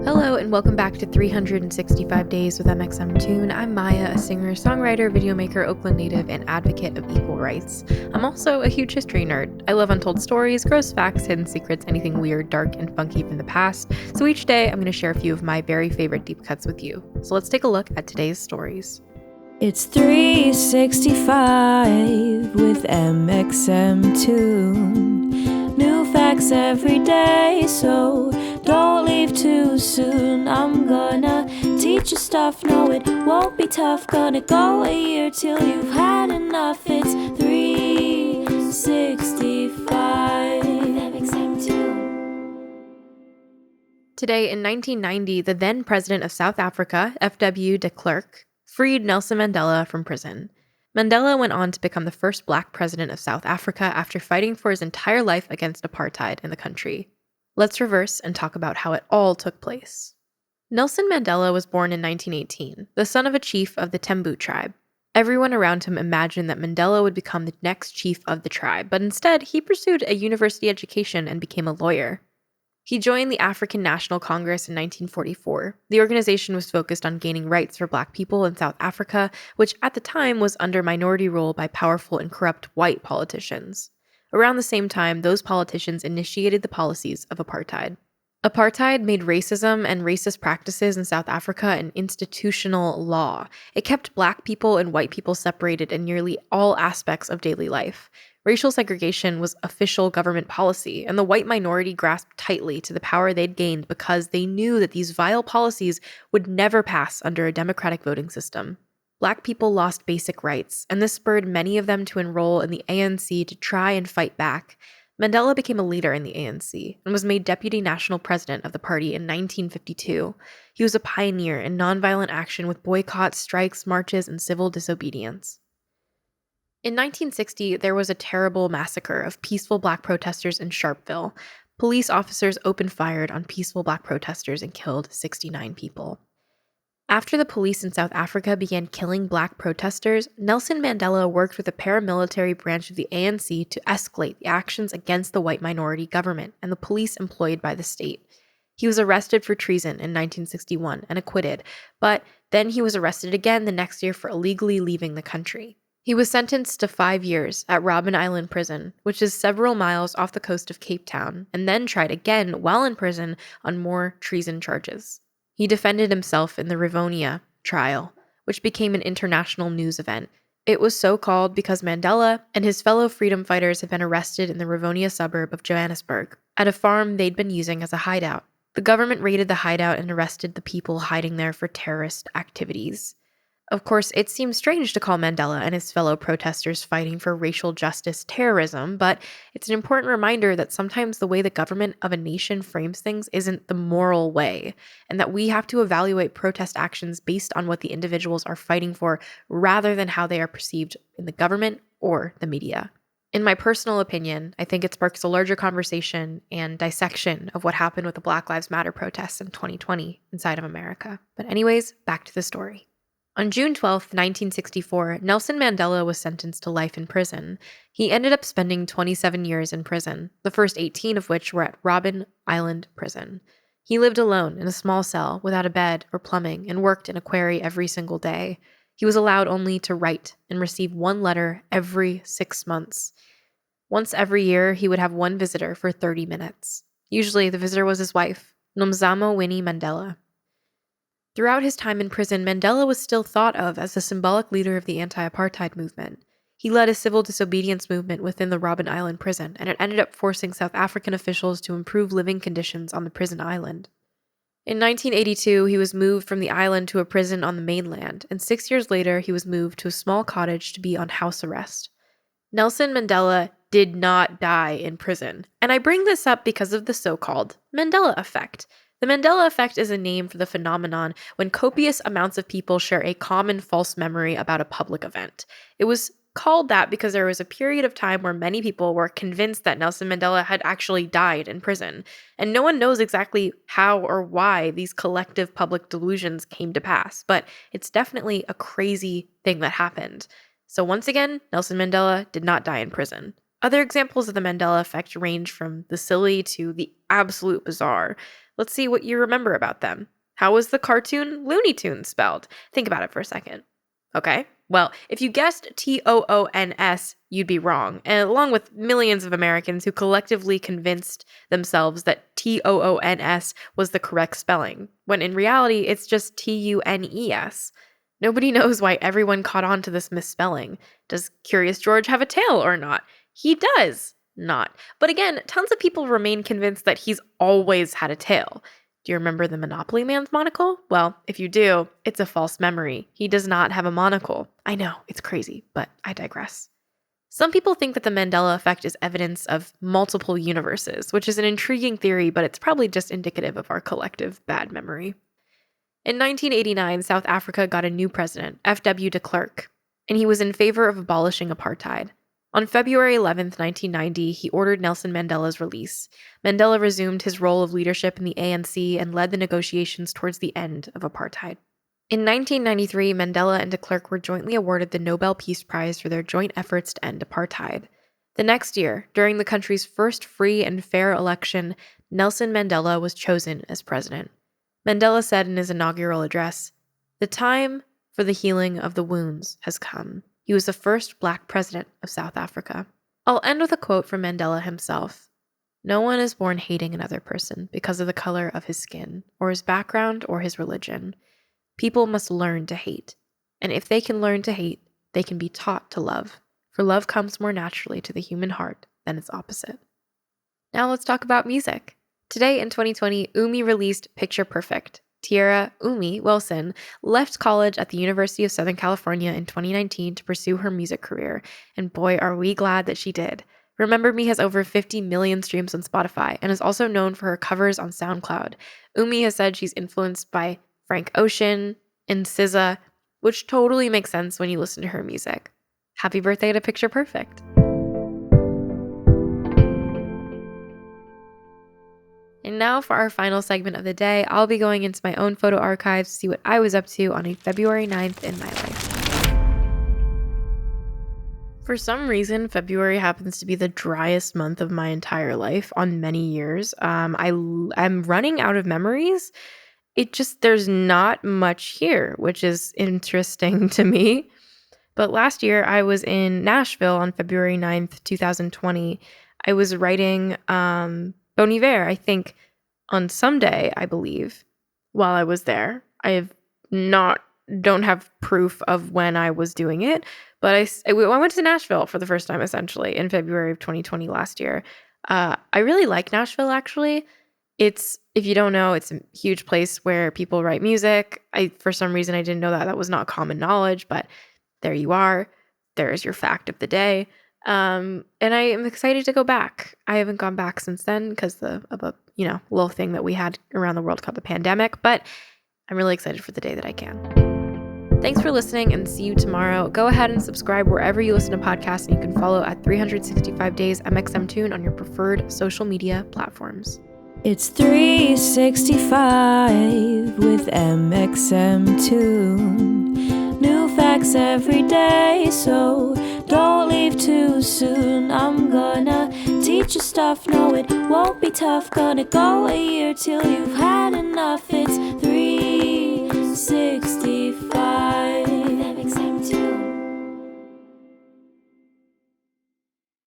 Hello and welcome back to 365 Days with mxmtoon. I'm Maia, a singer, songwriter, videomaker, Oakland native, and advocate of equal rights. I'm also a huge history nerd. I love untold stories, gross facts, hidden secrets, anything weird, dark, and funky from the past. So each day I'm going to share a few of my very favorite deep cuts with you. So let's take a look at today's stories. It's 365 with mxmtoon. New facts every day, so don't leave too soon. I'm gonna teach you stuff, no it won't be tough. Gonna go a year till you've had enough. It's 365 mxmtoon. Today in 1990, the then president of South Africa, F.W. de Klerk, freed Nelson Mandela from prison. Mandela went on to become the first Black president of South Africa after fighting for his entire life against apartheid in the country. Let's reverse and talk about how it all took place. Nelson Mandela was born in 1918, the son of a chief of the Tembu tribe. Everyone around him imagined that Mandela would become the next chief of the tribe, but instead he pursued a university education and became a lawyer. He joined the African National Congress in 1944. The organization was focused on gaining rights for Black people in South Africa, which at the time was under minority rule by powerful and corrupt white politicians. Around the same time, those politicians initiated the policies of apartheid. Apartheid made racism and racist practices in South Africa an institutional law. It kept Black people and white people separated in nearly all aspects of daily life. Racial segregation was official government policy, and the white minority grasped tightly to the power they'd gained because they knew that these vile policies would never pass under a democratic voting system. Black people lost basic rights, and this spurred many of them to enroll in the ANC to try and fight back. Mandela became a leader in the ANC and was made deputy national president of the party in 1952. He was a pioneer in nonviolent action with boycotts, strikes, marches, and civil disobedience. In 1960, there was a terrible massacre of peaceful Black protesters in Sharpeville. Police officers opened fire on peaceful Black protesters and killed 69 people. After the police in South Africa began killing Black protesters, Nelson Mandela worked with the paramilitary branch of the ANC to escalate the actions against the white minority government and the police employed by the state. He was arrested for treason in 1961 and acquitted, but then he was arrested again the next year for illegally leaving the country. He was sentenced to 5 years at Robben Island Prison, which is several miles off the coast of Cape Town, and then tried again while in prison on more treason charges. He defended himself in the Rivonia trial, which became an international news event. It was so called because Mandela and his fellow freedom fighters had been arrested in the Rivonia suburb of Johannesburg, at a farm they'd been using as a hideout. The government raided the hideout and arrested the people hiding there for terrorist activities. Of course, it seems strange to call Mandela and his fellow protesters fighting for racial justice terrorism, but it's an important reminder that sometimes the way the government of a nation frames things isn't the moral way, and that we have to evaluate protest actions based on what the individuals are fighting for rather than how they are perceived in the government or the media. In my personal opinion, I think it sparks a larger conversation and dissection of what happened with the Black Lives Matter protests in 2020 inside of America. But anyways, back to the story. On June 12, 1964, Nelson Mandela was sentenced to life in prison. He ended up spending 27 years in prison, the first 18 of which were at Robben Island Prison. He lived alone in a small cell without a bed or plumbing and worked in a quarry every single day. He was allowed only to write and receive one letter every 6 months. Once every year, he would have one visitor for 30 minutes. Usually, the visitor was his wife, Nomzamo Winnie Mandela. Throughout his time in prison, Mandela was still thought of as the symbolic leader of the anti-apartheid movement. He led a civil disobedience movement within the Robben Island prison, and it ended up forcing South African officials to improve living conditions on the prison island. In 1982, he was moved from the island to a prison on the mainland, and 6 years later, he was moved to a small cottage to be on house arrest. Nelson Mandela did not die in prison, and I bring this up because of the so-called Mandela effect. The Mandela effect is a name for the phenomenon when copious amounts of people share a common false memory about a public event. It was called that because there was a period of time where many people were convinced that Nelson Mandela had actually died in prison, and no one knows exactly how or why these collective public delusions came to pass, but it's definitely a crazy thing that happened. So once again, Nelson Mandela did not die in prison. Other examples of the Mandela effect range from the silly to the absolute bizarre. Let's see what you remember about them. How was the cartoon Looney Tunes spelled? Think about it for a second. Okay, well, if you guessed Toons, you'd be wrong, and along with millions of Americans who collectively convinced themselves that Toons was the correct spelling, when in reality, it's just Tunes. Nobody knows why everyone caught on to this misspelling. Does Curious George have a tail or not? He does not. But again, tons of people remain convinced that he's always had a tail. Do you remember the Monopoly Man's monocle? Well, if you do, it's a false memory. He does not have a monocle. I know, it's crazy, but I digress. Some people think that the Mandela effect is evidence of multiple universes, which is an intriguing theory, but it's probably just indicative of our collective bad memory. In 1989, South Africa got a new president, F.W. de Klerk, and he was in favor of abolishing apartheid. On February 11, 1990, he ordered Nelson Mandela's release. Mandela resumed his role of leadership in the ANC and led the negotiations towards the end of apartheid. In 1993, Mandela and de Klerk were jointly awarded the Nobel Peace Prize for their joint efforts to end apartheid. The next year, during the country's first free and fair election, Nelson Mandela was chosen as president. Mandela said in his inaugural address, "The time for the healing of the wounds has come." He was the first Black president of South Africa. I'll end with a quote from Mandela himself. "No one is born hating another person because of the color of his skin, or his background, or his religion. People must learn to hate. And if they can learn to hate, they can be taught to love. For love comes more naturally to the human heart than its opposite." Now let's talk about music. Today in 2020, Umi released Picture Perfect. Tiara Umi Wilson left college at the University of Southern California in 2019 to pursue her music career, and boy, are we glad that she did. Remember Me has over 50 million streams on Spotify and is also known for her covers on SoundCloud. Umi has said she's influenced by Frank Ocean and SZA, which totally makes sense when you listen to her music. Happy birthday to Picture Perfect. And now for our final segment of the day, I'll be going into my own photo archives to see what I was up to on a February 9th in my life. For some reason, February happens to be the driest month of my entire life on many years. I'm running out of memories. There's not much here, which is interesting to me. But last year, I was in Nashville on February 9th, 2020. I was writing Bon Iver, I think, on Someday, I believe, while I was there. Don't have proof of when I was doing it, but I went to Nashville for the first time, essentially, in February of 2020 last year. I really like Nashville, actually. If you don't know, it's a huge place where people write music. For some reason, I didn't know that. That was not common knowledge, but there you are. There's your fact of the day. And I am excited to go back. I haven't gone back since then because of a little thing that we had around the world called the pandemic, but I'm really excited for the day that I can. Thanks for listening and see you tomorrow. Go ahead and subscribe wherever you listen to podcasts, and you can follow at 365 Days mxmtoon on your preferred social media platforms. It's 365 with mxmtoon. New facts every day, so don't leave too soon. I'm gonna teach you stuff, no it won't be tough. Gonna go a year till you've had enough. It's 365